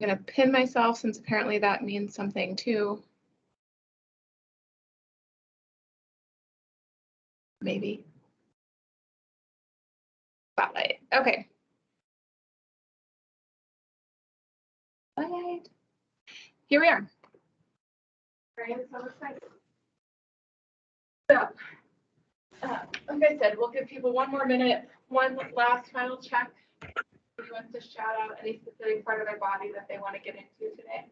I'm going to pin myself since apparently that means something too. Maybe. Spotlight. Okay. Spotlight. Here we are. I'm so excited. So, like I said, we'll give people one more minute, one last final check. Who wants to shout out any specific part of their body that they want to get into today?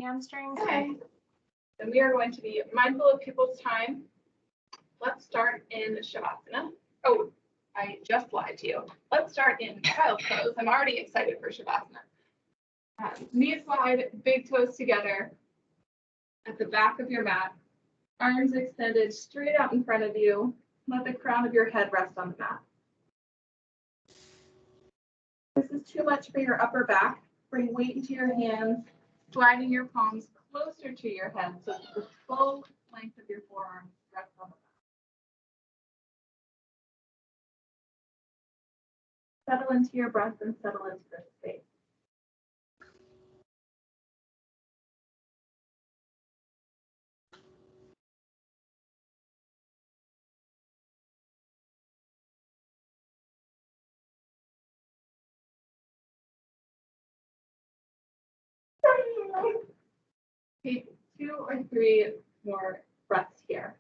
Hamstrings. Okay. And we are going to be mindful of people's time. Let's start in Shavasana. Oh, I just lied to you. Let's start in child's pose. I'm already excited for Shavasana. Knees wide, big toes together at the back of your mat. Arms extended straight out in front of you. Let the crown of your head rest on the mat. This is too much for your upper back. Bring weight into your hands, sliding your palms closer to your head so that the full length of your forearms rests on the mat. Settle into your breath and settle into this space. Take 2 or 3 more breaths here.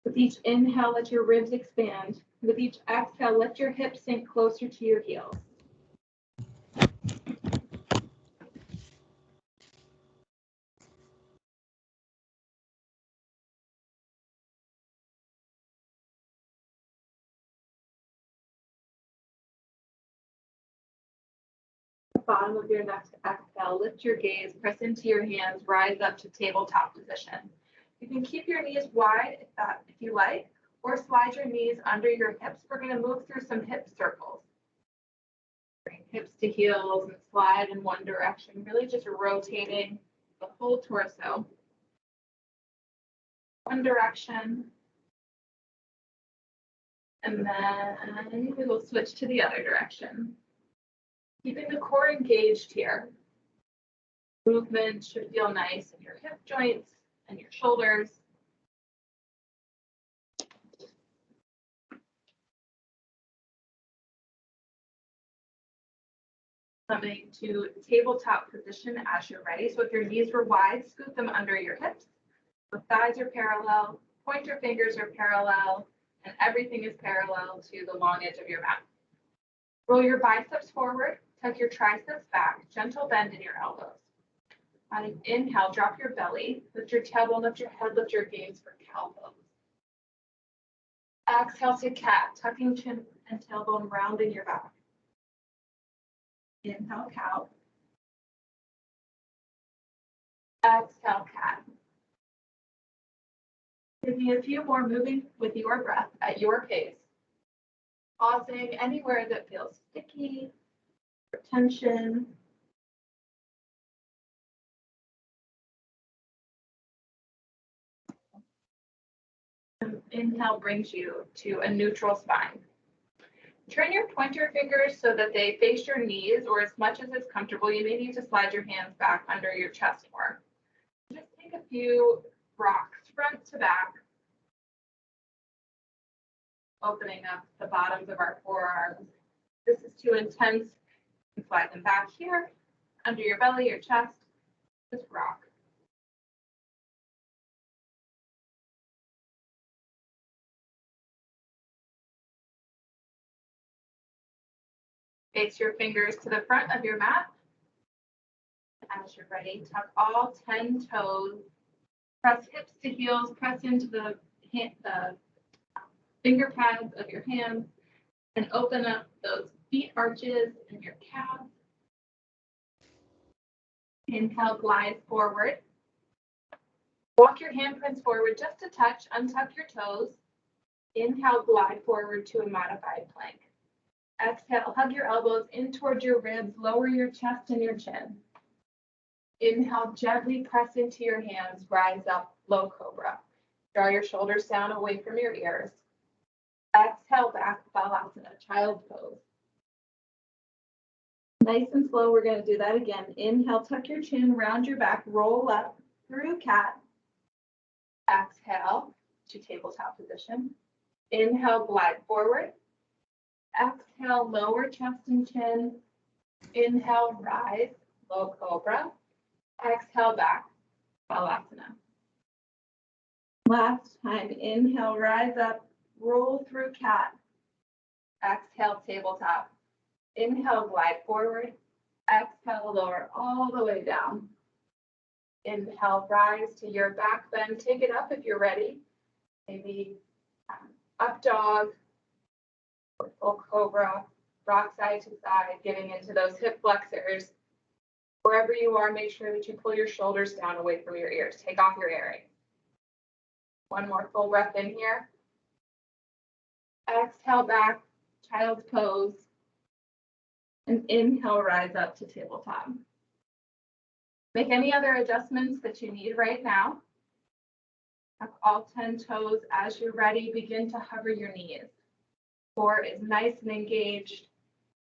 With each inhale, let your ribs expand. With each exhale, let your hips sink closer to your heels. The bottom of your next exhale, lift your gaze, press into your hands, rise up to tabletop position. You can keep your knees wide if you like, or slide your knees under your hips. We're going to move through some hip circles. Bring hips to heels and slide in one direction, really just rotating the whole torso. One direction. And then we will switch to the other direction. Keeping the core engaged here. Movement should feel nice in your hip joints and your shoulders. Coming to tabletop position as you're ready. So if your knees were wide, scoot them under your hips. The thighs are parallel, pointer fingers are parallel, and everything is parallel to the long edge of your mat. Roll your biceps forward, tuck your triceps back, gentle bend in your elbows. On an inhale, drop your belly, lift your tailbone, lift your head, lift your gaze for cow pose. Exhale to cat, tucking chin and tailbone, rounding your back. Inhale, cow. Exhale, cat. Give me a few more, moving with your breath at your pace. Pausing anywhere that feels sticky or tension. Inhale brings you to a neutral spine. Turn your pointer fingers so that they face your knees, or as much as it's comfortable. You may need to slide your hands back under your chest more. Just take a few rocks front to back, opening up the bottoms of our forearms. This is too intense. You can slide them back here, under your belly, your chest. Just rock. Face your fingers to the front of your mat. As you're ready, tuck all 10 toes. Press hips to heels. Press into the finger pads of your hands and open up those feet arches and your calves. Inhale, glide forward. Walk your handprints forward just a touch. Untuck your toes. Inhale, glide forward to a modified plank. Exhale, hug your elbows in towards your ribs, lower your chest and your chin. Inhale, gently press into your hands, rise up, low cobra. Draw your shoulders down away from your ears. Exhale back, Balasana, child's pose. Nice and slow, we're going to do that again. Inhale, tuck your chin, round your back, roll up through cat. Exhale to tabletop position. Inhale, glide forward. Exhale, lower chest and chin. Inhale, rise, low cobra. Exhale, back, Balasana. Last time, inhale, rise up, roll through cat. Exhale, tabletop. Inhale, glide forward. Exhale, lower all the way down. Inhale, rise to your back bend. Take it up if you're ready. Maybe up dog or full cobra. Rock side to side, getting into those hip flexors. Wherever you are, make sure that you pull your shoulders down away from your ears. Take off your earrings. One more full breath in here. Exhale back, child's pose. And inhale, rise up to tabletop. Make any other adjustments that you need right now. Tuck all 10 toes. As you're ready, begin to hover your knees. Core is nice and engaged.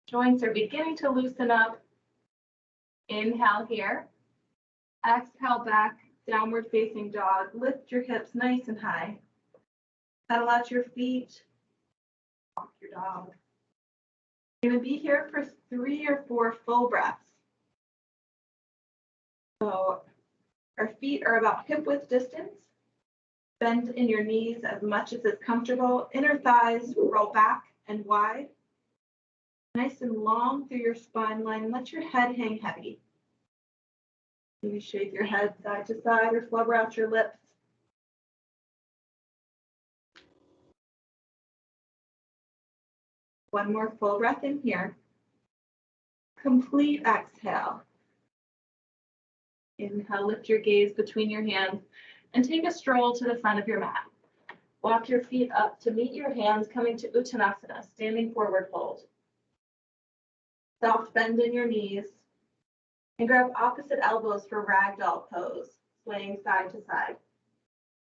Joints are beginning to loosen up. Inhale here. Exhale back, downward facing dog. Lift your hips nice and high. Pedal out your feet. Walk your dog. You're going to be here for 3 or 4 full breaths. So our feet are about hip width distance. Bend in your knees as much as is comfortable. Inner thighs roll back and wide. Nice and long through your spine line. Let your head hang heavy. Maybe shake your head side to side or flubber out your lips. One more full breath in here. Complete exhale. Inhale, lift your gaze between your hands and take a stroll to the front of your mat. Walk your feet up to meet your hands, coming to Uttanasana, standing forward fold. Soft bend in your knees and grab opposite elbows for ragdoll pose, swaying side to side.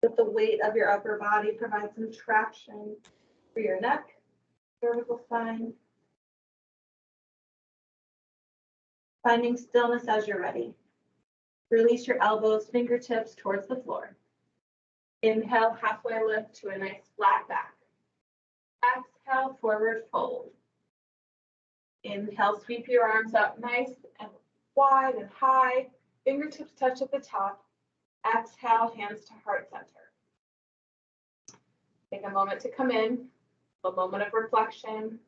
Let the weight of your upper body provide some traction for your neck, cervical spine. Finding stillness as you're ready. Release your elbows, fingertips towards the floor. Inhale, halfway lift to a nice flat back. Exhale, forward fold. Inhale, sweep your arms up nice and wide and high. Fingertips touch at the top. Exhale, hands to heart center. Take a moment to come in, a moment of reflection.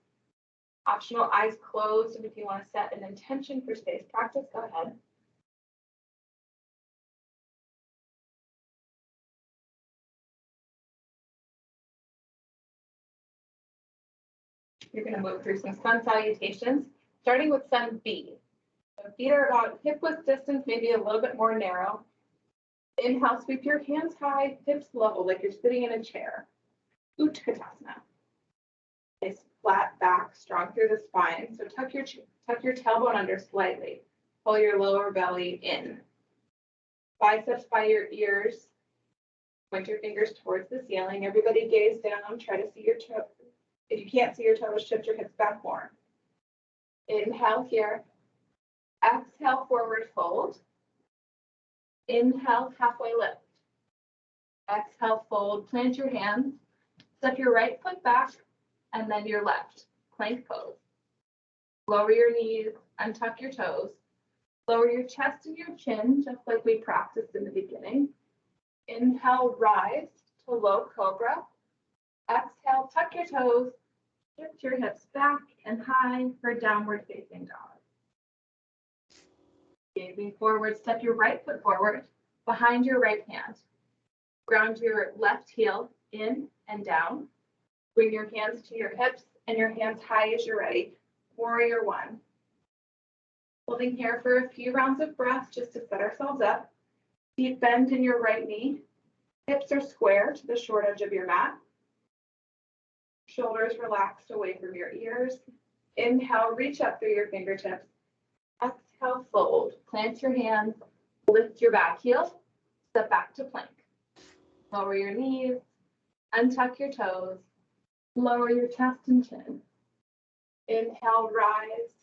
Optional eyes closed, and if you want to set an intention for today's practice, go ahead. You're going to move through some sun salutations, starting with sun B. So feet are about hip width distance, maybe a little bit more narrow. Inhale, sweep your hands high, hips level, like you're sitting in a chair. Uttanasana. Nice flat back, strong through the spine. So tuck your tailbone under slightly. Pull your lower belly in. Biceps by your ears. Point your fingers towards the ceiling. Everybody gaze down. Try to see your toe. If you can't see your toes, shift your hips back more. Inhale here. Exhale, forward fold. Inhale, halfway lift. Exhale, fold. Plant your hands. Step your right foot back and then your left. Plank pose. Lower your knees, untuck your toes. Lower your chest and your chin, just like we practiced in the beginning. Inhale, rise to low cobra. Exhale, tuck your toes. Shift your hips back and high for downward facing dog. Gazing forward, step your right foot forward behind your right hand. Ground your left heel in and down. Bring your hands to your hips and your hands high as you're ready. Warrior one. Holding here for a few rounds of breath just to set ourselves up. Deep bend in your right knee. Hips are square to the short edge of your mat. Shoulders relaxed away from your ears. Inhale, reach up through your fingertips. Exhale, fold. Plant your hands. Lift your back heel. Step back to plank. Lower your knees. Untuck your toes. Lower your chest and chin. Inhale, rise.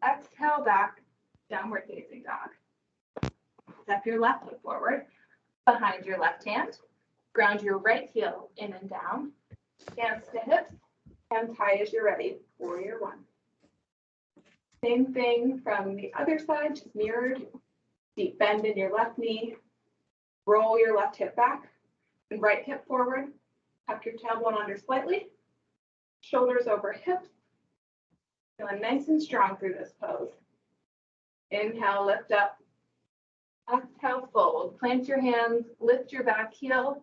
Exhale, back, downward facing dog. Step your left foot forward, behind your left hand. Ground your right heel in and down. Hands to hips, hands high as you're ready. Warrior one. Same thing from the other side, just mirrored. Deep bend in your left knee. Roll your left hip back and right hip forward. Tuck your tailbone under slightly. Shoulders over hips. Feeling nice and strong through this pose. Inhale, lift up. Exhale, fold. Plant your hands, lift your back heel,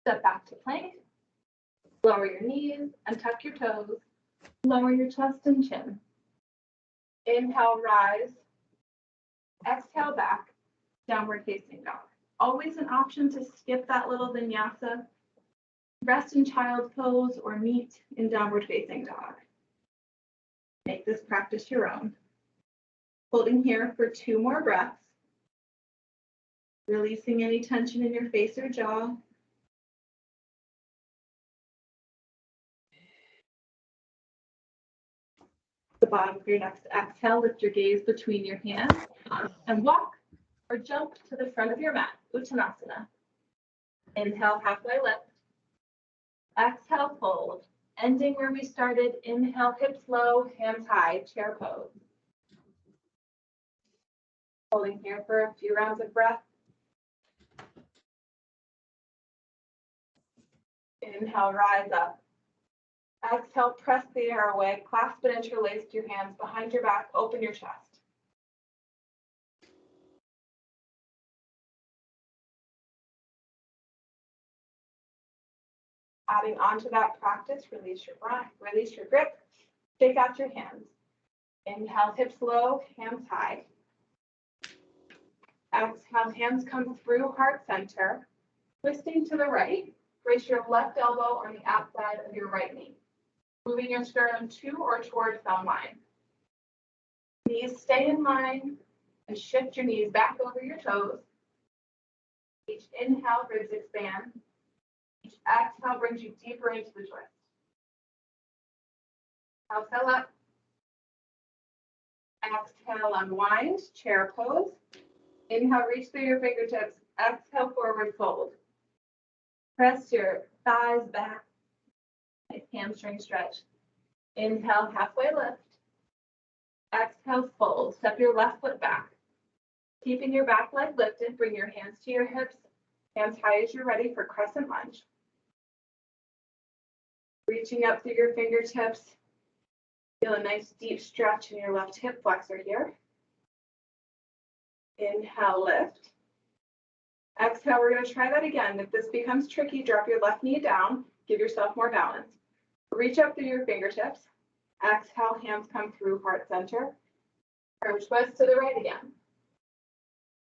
step back to plank. Lower your knees and tuck your toes. Lower your chest and chin. Inhale, rise. Exhale, back, downward facing dog. Always an option to skip that little vinyasa. Rest in child pose or meet in downward facing dog. Make this practice your own. Holding here for 2 more breaths. Releasing any tension in your face or jaw. The bottom of your next exhale, lift your gaze between your hands and walk or jump to the front of your mat, Uttanasana. Inhale, halfway lift. Exhale, fold. Ending where we started. Inhale, hips low, hands high, chair pose. Holding here for a few rounds of breath. Inhale, rise up. Exhale, press the air away. Clasp and interlace your hands behind your back. Open your chest. Adding on to that practice, release your grip. Shake out your hands. Inhale, hips low, hands high. Exhale, hands come through heart center. Twisting to the right. Brace your left elbow on the outside of your right knee. Moving your sternum to or toward thumb line. Knees stay in line and shift your knees back over your toes. Each inhale, ribs expand. Each exhale brings you deeper into the twist. Exhale up. Exhale, unwind, chair pose. Inhale, reach through your fingertips. Exhale, forward fold. Press your thighs back. Nice hamstring stretch. Inhale, halfway lift. Exhale, fold. Step your left foot back. Keeping your back leg lifted, bring your hands to your hips. Hands high as you're ready for Crescent Lunge. Reaching up through your fingertips. Feel a nice deep stretch in your left hip flexor here. Inhale, lift. Exhale, we're going to try that again. If this becomes tricky, drop your left knee down. Give yourself more balance. Reach up through your fingertips. Exhale, hands come through heart center. Approach twist to the right again.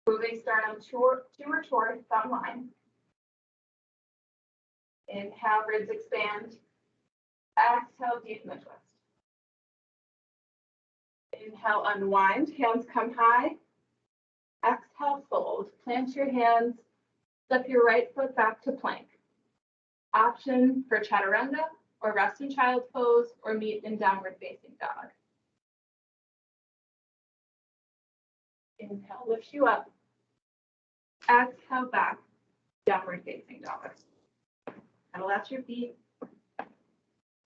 Moving sternum to or toward thumb line. Inhale, ribs expand. Exhale, deepen the twist. Inhale, unwind. Hands come high. Exhale, fold. Plant your hands. Step your right foot back to plank. Option for chaturanga or rest in child pose or meet in downward facing dog. Inhale, lift you up. Exhale, back, downward facing dog. Pedal out your feet.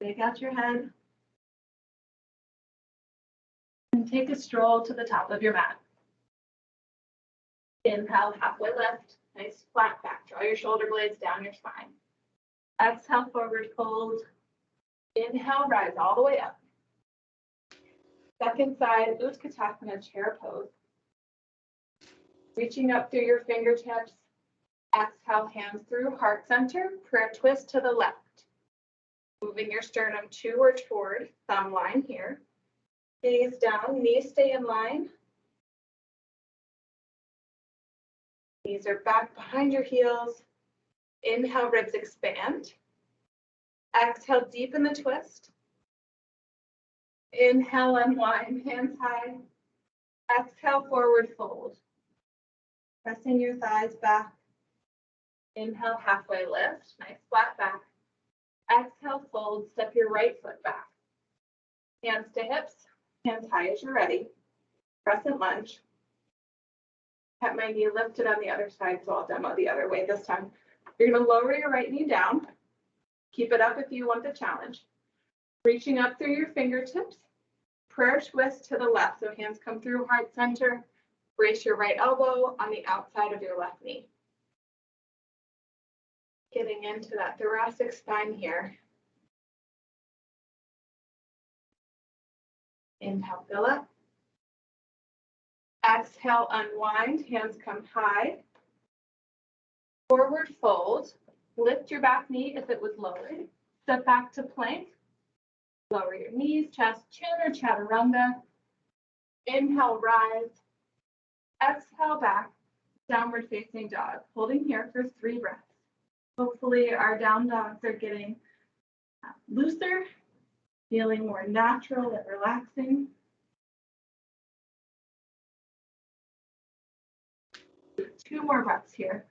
Shake out your head. And take a stroll to the top of your mat. Inhale, halfway lift. Nice flat back. Draw your shoulder blades down your spine. Exhale, forward fold. Inhale, rise all the way up. Second side, Uttanasana chair pose. Reaching up through your fingertips. Exhale, hands through heart center. Prayer twist to the left. Moving your sternum to or toward thumb line here. Gaze down, knees stay in line. Knees are back behind your heels. Inhale, ribs expand. Exhale, deepen the twist. Inhale, unwind, hands high. Exhale, forward fold. Pressing your thighs back. Inhale, halfway lift. Nice flat back. Exhale, fold, step your right foot back. Hands to hips, hands high as you're ready. Crescent lunge. Have my knee lifted on the other side, so I'll demo the other way this time. You're going to lower your right knee down. Keep it up if you want the challenge. Reaching up through your fingertips. Prayer twist to the left, so hands come through heart center. Brace your right elbow on the outside of your left knee. Getting into that thoracic spine here. Inhale, fill up. Exhale, unwind, hands come high. Forward fold. Lift your back knee if it was lowered. Step back to plank. Lower your knees, chest, chin, or chaturanga. Inhale, rise. Exhale, back. Downward facing dog. Holding here for 3 breaths. Hopefully our down dogs are getting looser, feeling more natural and relaxing. Two more breaths here.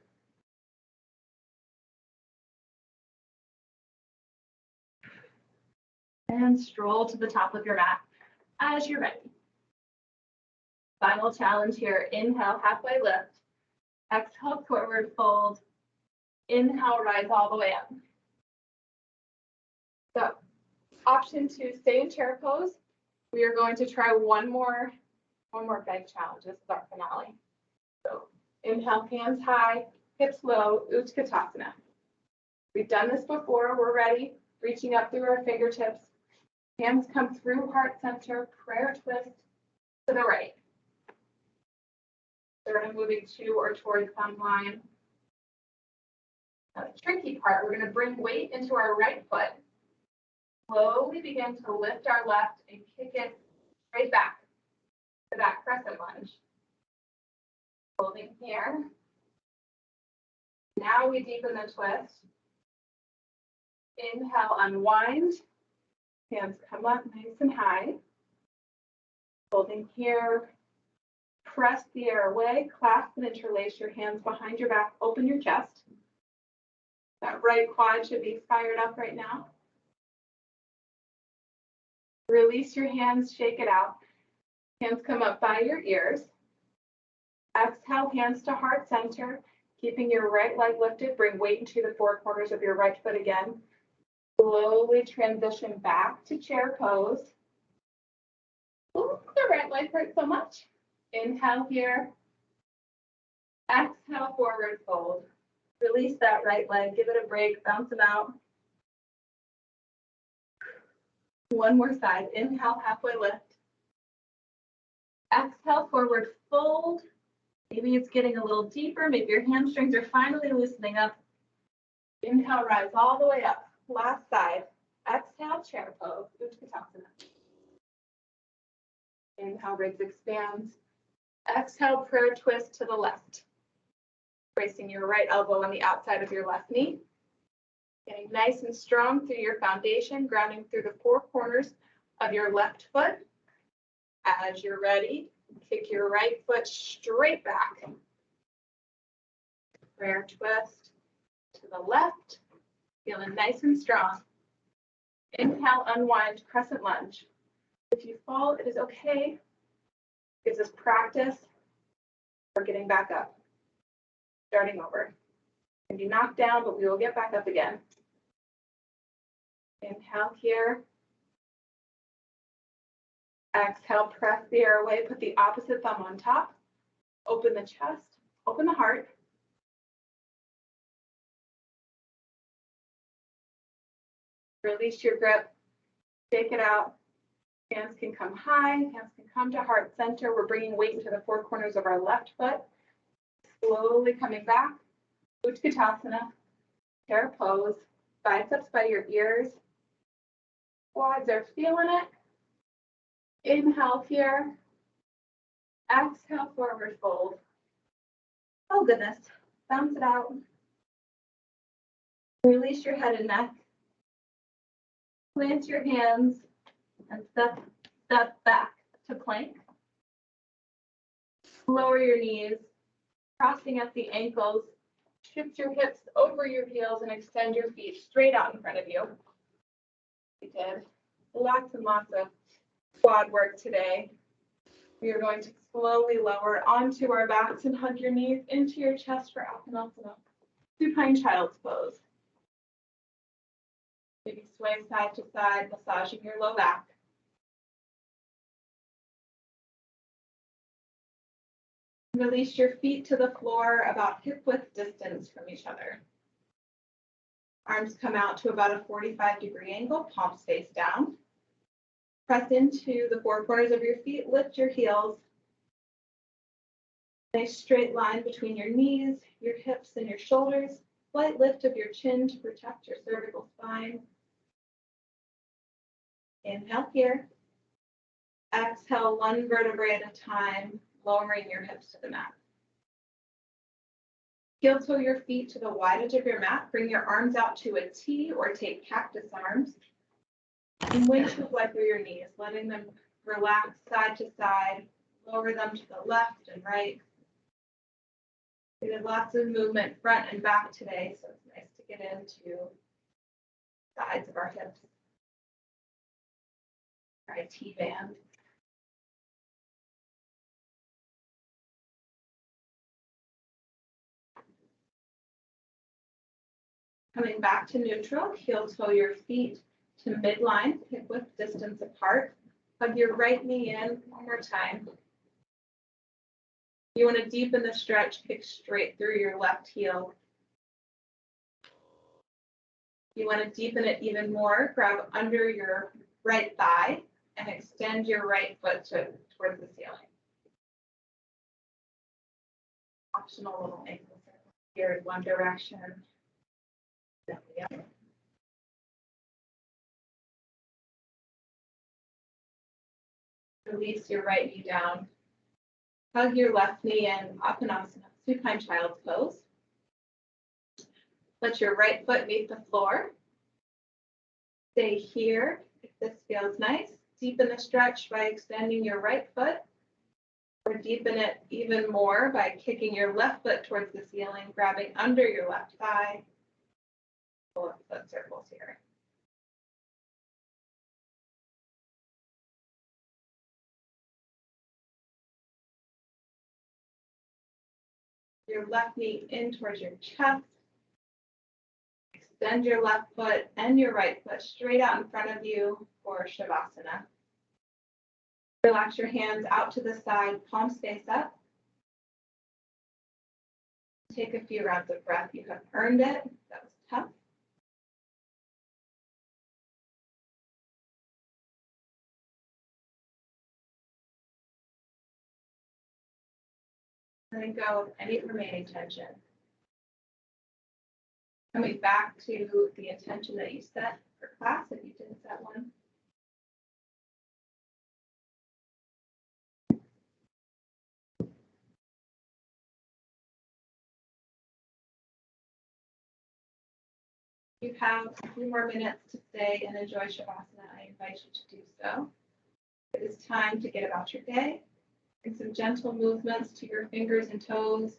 And stroll to the top of your mat as you're ready. Final challenge here. Inhale, halfway lift. Exhale, forward fold. Inhale, rise all the way up. So, option 2, stay in chair pose. We are going to try one more bag challenge. This is our finale. So, inhale, hands high, hips low, Uttanasana. We've done this before. We're ready. Reaching up through our fingertips. Hands come through heart center, prayer twist to the right. Sort of moving to or towards thumb line. Now, the tricky part, we're going to bring weight into our right foot. Slowly begin to lift our left and kick it straight back to that crescent lunge. Holding here. Now we deepen the twist. Inhale, unwind. Hands come up nice and high. Holding here. Press the air away. Clasp and interlace your hands behind your back. Open your chest. That right quad should be fired up right now. Release your hands, shake it out. Hands come up by your ears. Exhale, hands to heart center. Keeping your right leg lifted, bring weight into the 4 corners of your right foot again. Slowly transition back to chair pose. Ooh, the right leg hurts so much. Inhale here. Exhale, forward fold. Release that right leg, give it a break, bounce them out. One more side. Inhale, halfway lift. Exhale, forward fold. Maybe it's getting a little deeper. Maybe your hamstrings are finally loosening up. Inhale, rise all the way up. Last side. Exhale, chair pose, Uttanasana. Inhale, ribs expand. Exhale, prayer twist to the left. Bracing your right elbow on the outside of your left knee. Getting nice and strong through your foundation, grounding through the 4 corners of your left foot. As you're ready, kick your right foot straight back. Prayer twist to the left. Feeling nice and strong. Inhale, unwind, crescent lunge. If you fall, it is okay. Gives us practice for getting back up. Starting over. Can be knocked down, but we will get back up again. Inhale here. Exhale, press the air away. Put the opposite thumb on top. Open the chest. Open the heart. Release your grip. Shake it out. Hands can come high. Hands can come to heart center. We're bringing weight into the 4 corners of our left foot. Slowly coming back. Uttanasana. Chair pose. Biceps by your ears. Quads are feeling it. Inhale here. Exhale, forward fold. Oh goodness. Bounce it out. Release your head and neck. Plant your hands and step back to plank. Lower your knees, crossing at the ankles. Shift your hips over your heels and extend your feet straight out in front of you. lots and lots of quad work today. We are going to slowly lower onto our backs and hug your knees into your chest for Uttanasana, supine child's pose. Maybe sway side to side, massaging your low back. Release your feet to the floor about hip width distance from each other. Arms come out to about a 45-degree angle, palms face down. Press into the four corners of your feet, lift your heels. Nice straight line between your knees, your hips, and your shoulders. Slight lift of your chin to protect your cervical spine. Inhale here. Exhale, one vertebrae at a time, lowering your hips to the mat. Heel toe your feet to the wide edge of your mat. Bring your arms out to a T or take cactus arms. And windshield wiper your knees, letting them relax side to side. Lower them to the left and right. We did lots of movement front and back today, so it's nice to get into sides of our hips. Try a T-band. Coming back to neutral, heel toe your feet to midline, hip width distance apart. Hug your right knee in one more time. You want to deepen the stretch, kick straight through your left heel. You want to deepen it even more, grab under your right thigh and extend your right foot towards the ceiling. Optional little ankle circle here in one direction. Then the other. Release your right knee down. Hug your left knee in, Uttanasana, supine child's pose. Let your right foot meet the floor. Stay here if this feels nice. Deepen the stretch by extending your right foot, or deepen it even more by kicking your left foot towards the ceiling, grabbing under your left thigh. Pull up foot circles here. Your left knee in towards your chest. Extend your left foot and your right foot straight out in front of you for Shavasana. Relax your hands out to the side, palms face up. Take a few rounds of breath. You have earned it. That was tough. Letting go of any remaining tension. Coming back to the intention that you set for class, if you didn't set one. You have a few more minutes to stay and enjoy Shavasana. I invite you to do so. It is time to get about your day. Bring some gentle movements to your fingers and toes.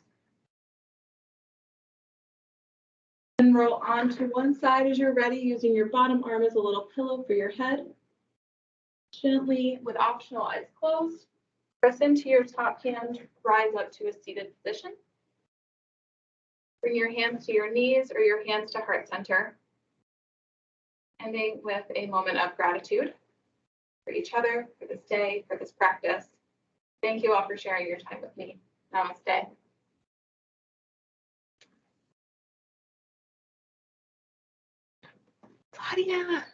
And roll onto one side as you're ready, using your bottom arm as a little pillow for your head. Gently, with optional eyes closed, press into your top hand, rise up to a seated position. Bring your hands to your knees or your hands to heart center. Ending with a moment of gratitude for each other, for this day, for this practice. Thank you all for sharing your time with me. Namaste. Claudia.